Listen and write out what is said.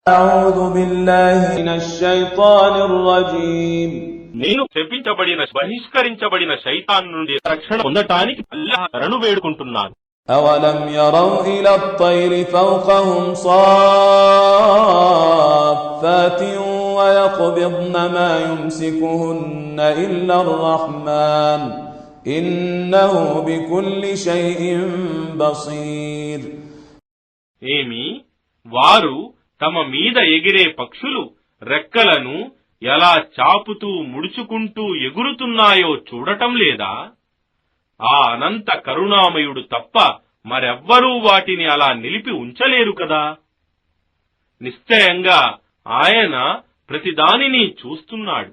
أعوذ بالله من الشيطان الرجيم నేను శపించబడిన బహిష్కరించబడిన శైతాన్ నుండి రక్షణ పొందటానికి అల్లాహ్ శరణు వేడుకుంటున్నాను. أولم يروا إلى الطير فوقهم صافات ويقبضن ما يمسكهن إلا الرحمن إنه بكل شيء بصير. ఏమి వారు తమ మీద ఎగిరే పక్షులు రెక్కలను ఎలా చాపుతూ ముడుచుకుంటూ ఎగురుతున్నాయో చూడటం లేదా? ఆ అనంత కరుణామయుడు తప్ప మరెవ్వరూ వాటిని అలా నిలిపి ఉంచలేరు కదా. నిశ్చయంగా ఆయన ప్రతిదానిని చూస్తున్నాడు.